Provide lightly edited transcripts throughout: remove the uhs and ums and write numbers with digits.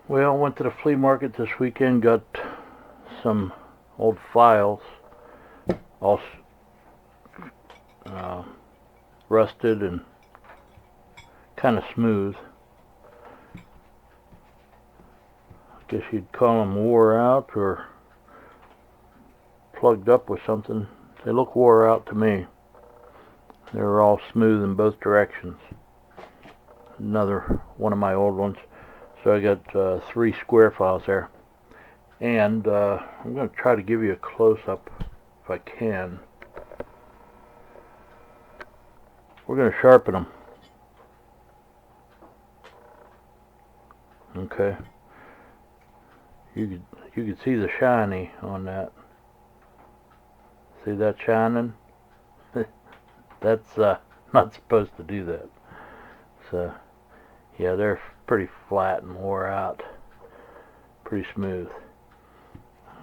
Well, went to the flea market this weekend, got some old files, all rusted and kind of smooth. I guess you'd call them wore out or plugged up with something. They look wore out to me. They were all smooth in both directions. Another one of my old ones. So I got 3 square files there. And I'm going to try to give you a close-up if I can. We're going to sharpen them. Okay. You could see the shiny on that. See that shining? That's not supposed to do that. So yeah, they're pretty flat and wore out. Pretty smooth.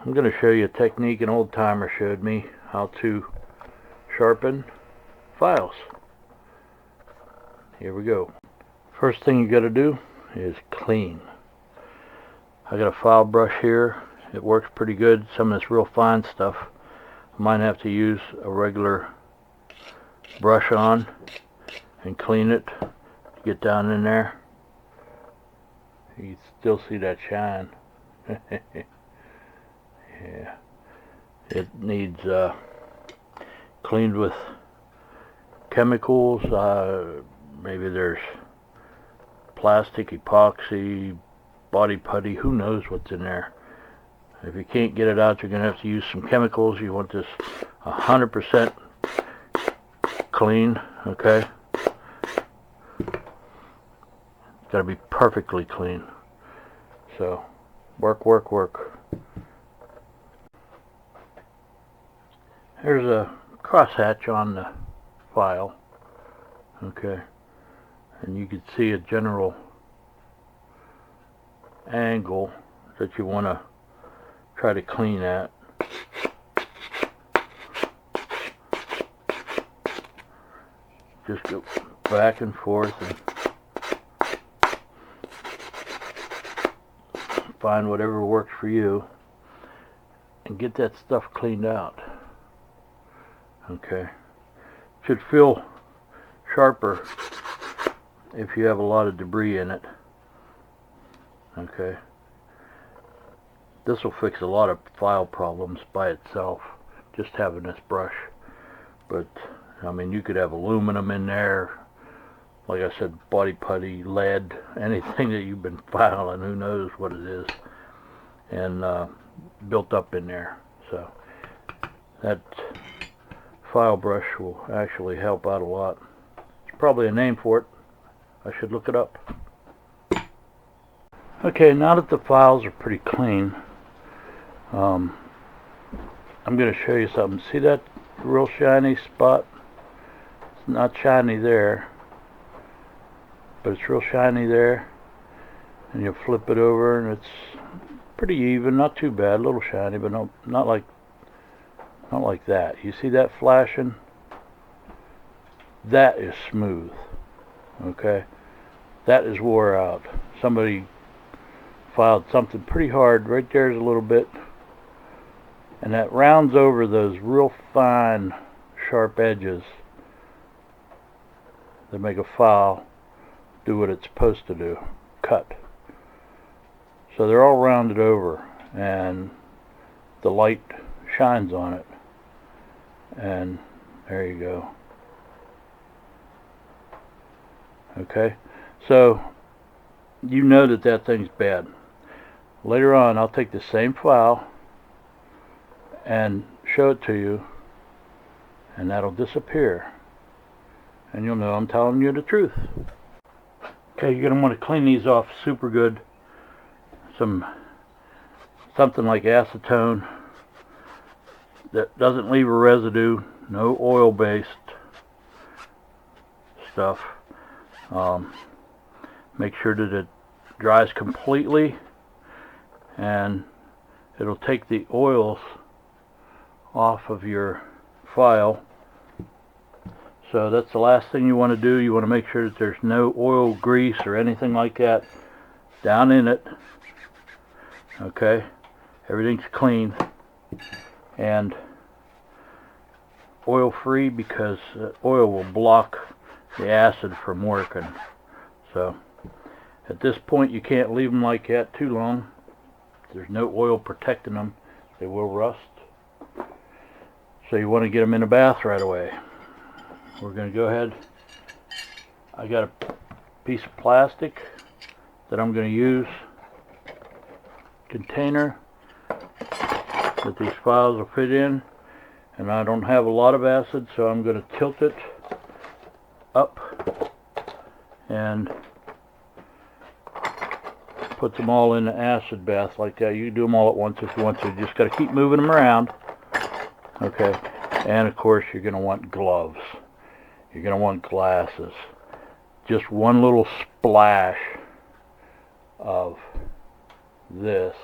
I'm going to show you a technique an old timer showed me how to sharpen files. Here we go. First thing you got to do is clean. I got a file brush here. It works pretty good. Some of this real fine stuff I might have to use a regular brush on and clean it. Get down in there. You can still see that shine. Yeah, it needs cleaned with chemicals. Maybe there's plastic, epoxy, body putty, who knows what's in there. If you can't get it out, you're going to have to use some chemicals. You want this 100% clean, okay? It's got to be perfectly clean. So, work. There's a crosshatch on the file, okay? And you can see a general angle that you want to try to clean at. Just go back and forth and find whatever works for you and get that stuff cleaned out. Okay. Should feel sharper if you have a lot of debris in it. Okay. This will fix a lot of file problems by itself, just having this brush. But I mean, you could have aluminum in there, like I said, body putty, lead, anything that you've been filing, who knows what it is, and built up in there. So that file brush will actually help out a lot. There's probably a name for it. I should look it up. Okay, now that the files are pretty clean, I'm going to show you something. See that real shiny spot? It's not shiny there, but it's real shiny there. And you flip it over and it's pretty even, not too bad, a little shiny, but not like that. You see that flashing? That is smooth. Okay? That is wore out. Somebody filed something pretty hard. Right there's a little bit. And that rounds over those real fine, sharp edges that make a file do what it's supposed to do. Cut. So they're all rounded over and the light shines on it. And there you go. Okay? So you know that thing's bad. Later on, I'll take the same file and show it to you, and that'll disappear. And you'll know I'm telling you the truth. Okay, you're going to want to clean these off super good. Something like acetone that doesn't leave a residue, no oil-based stuff. Make sure that it dries completely, and it'll take the oils off of your file. So that's the last thing you want to do. You want to make sure that there's no oil, grease, or anything like that down in it. Okay, everything's clean and oil free, because oil will block the acid from working. So at this point you can't leave them like that too long. There's no oil protecting them, they will rust. So you want to get them in a bath right away. We're going to go ahead. I got a piece of plastic that I'm going to use, container that these files will fit in, and I don't have a lot of acid, so I'm going to tilt it up and put them all in the acid bath like that. You can do them all at once if you want to. You just got to keep moving them around. Okay, and of course you're going to want gloves. You're going to want glasses. Just one little splash of this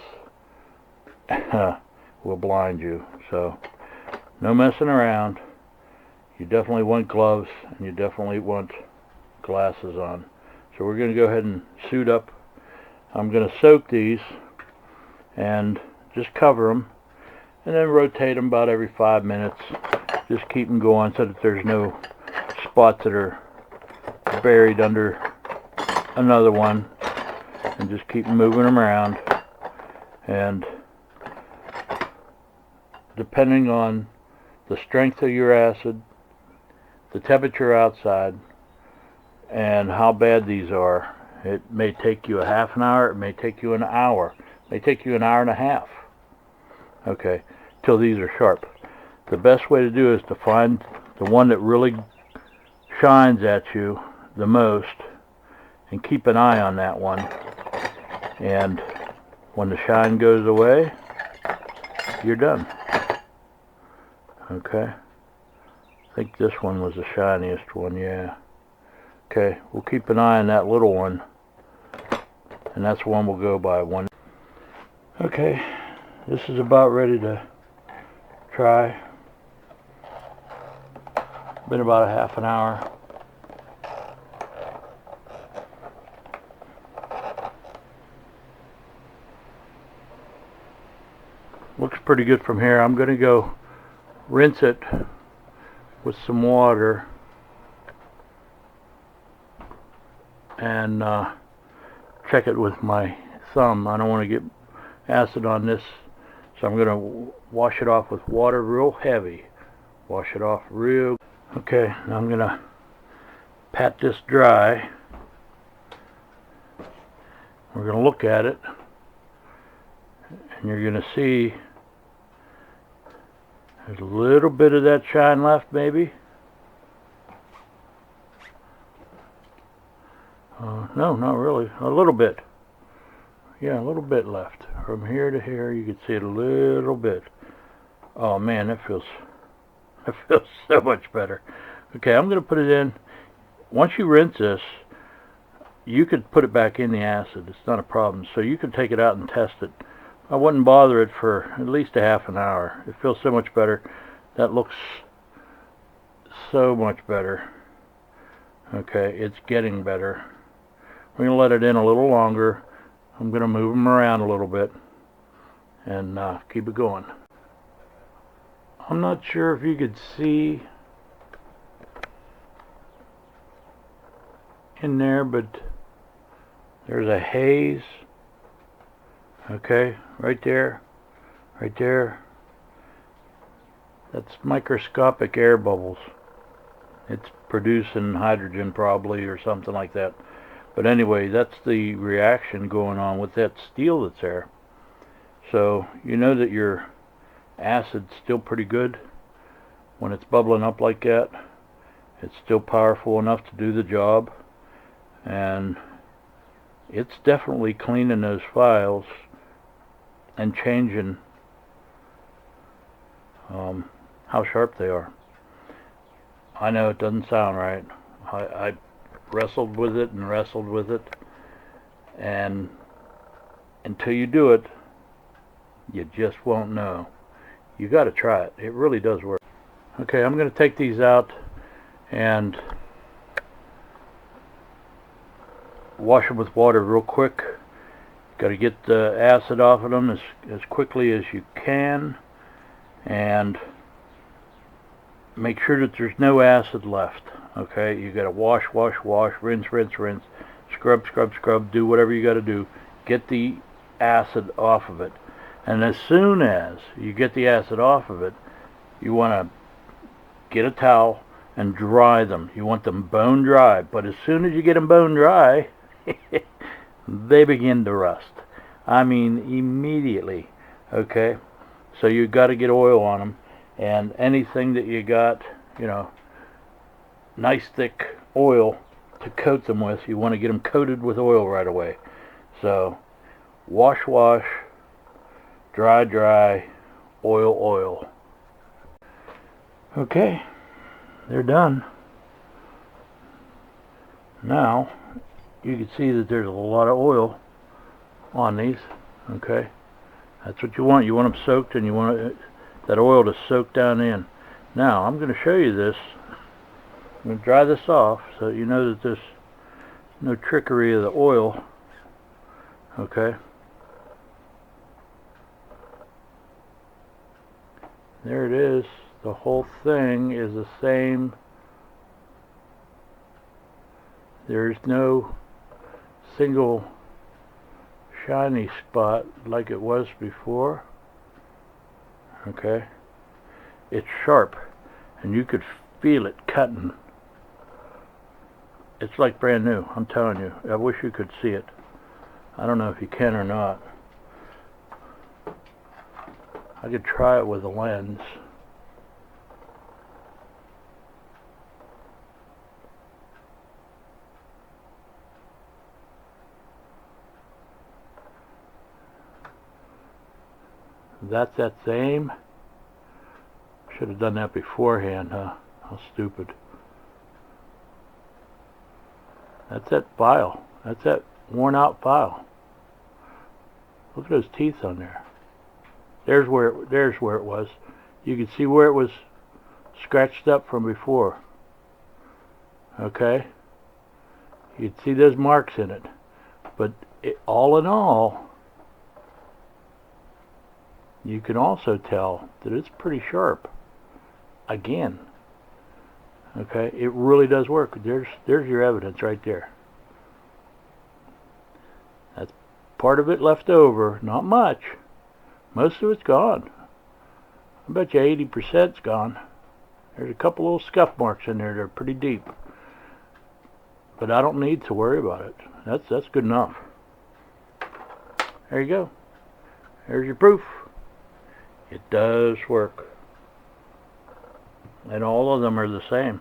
will blind you. So no messing around. You definitely want gloves, and you definitely want glasses on. So we're going to go ahead and suit up. I'm going to soak these and just cover them, and then rotate them about every 5 minutes. Just keep them going so that there's no spots that are buried under another one, and just keep moving them around. And depending on the strength of your acid, the temperature outside, and how bad these are, it may take you a half an hour, it may take you an hour, it may take you an hour and a half, okay, till these are sharp. The best way to do is to find the one that really shines at you the most, and keep an eye on that one. And when the shine goes away, you're done. Okay, I think this one was the shiniest one, yeah. Okay, we'll keep an eye on that little one, and that's one we'll go by one. Okay, this is about ready to try. Been about a half an hour. Looks pretty good from here. I'm going to go rinse it with some water and check it with my thumb. I don't want to get acid on this, so I'm going to wash it off with water real heavy. Wash it off real. Okay, now I'm going to pat this dry. We're going to look at it, and you're going to see there's a little bit of that shine left, maybe. No, not really. A little bit. Yeah, a little bit left. From here to here, you can see it a little bit. Oh man, that feels so much better. Okay, I'm going to put it in. Once you rinse this, you could put it back in the acid. It's not a problem. So you could take it out and test it. I wouldn't bother it for at least a half an hour. It feels so much better. That looks so much better. Okay, it's getting better. We're going to let it in a little longer. I'm going to move them around a little bit and keep it going. I'm not sure if you could see in there, but there's a haze. Okay, right there, right there. That's microscopic air bubbles. It's producing hydrogen probably, or something like that. But anyway, that's the reaction going on with that steel that's there. So you know that your acid's still pretty good when it's bubbling up like that. It's still powerful enough to do the job, and it's definitely cleaning those files and changing how sharp they are. I know it doesn't sound right. I wrestled with it and wrestled with it, and until you do it, you just won't know. You got to try it. It really does work. Okay, I'm going to take these out and wash them with water real quick, Got to get the acid off of them as quickly as you can, and make sure that there's no acid left. Okay, you got to wash, rinse, scrub, do whatever you got to do. Get the acid off of it. And as soon as you get the acid off of it, you want to get a towel and dry them. You want them bone dry. But as soon as you get them bone dry, they begin to rust. I mean, immediately. Okay, so you got to get oil on them, and anything that you got, you know, nice thick oil to coat them with, you want to get them coated with oil right away. So wash, dry, oil. Okay, they're done. Now you can see that there's a lot of oil on these. Okay, that's what you want. You want them soaked, and you want that oil to soak down in. Now I'm going to show you this. I'm going to dry this off so you know that there's no trickery of the oil. Okay, there it is. The whole thing is the same. There's no single shiny spot like it was before. Okay, it's sharp, and you could feel it cutting. It's like brand new, I'm telling you. I wish you could see it. I don't know if you can or not. I could try it with a lens. That's that same. Should have done that beforehand, huh? How stupid. That's that file. That's that worn out file. Look at those teeth on there. There's where it was. You can see where it was scratched up from before. Okay? You can see those marks in it. But all in all, you can also tell that it's pretty sharp. Again. Okay, it really does work. There's your evidence right there. That's part of it left over. Not much. Most of it's gone. I bet you 80%'s gone. There's a couple little scuff marks in there that are pretty deep. But I don't need to worry about it. That's good enough. There you go. There's your proof. It does work. And all of them are the same.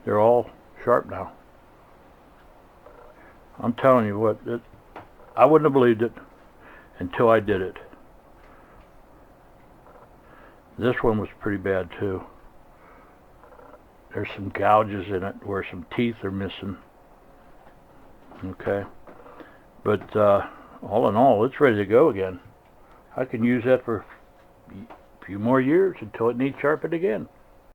They're all sharp now. I'm telling you what, I wouldn't have believed it until I did it. This one was pretty bad too. There's some gouges in it where some teeth are missing. Okay. But all in all, it's ready to go again. I can use that for a few more years until it needs sharpened again.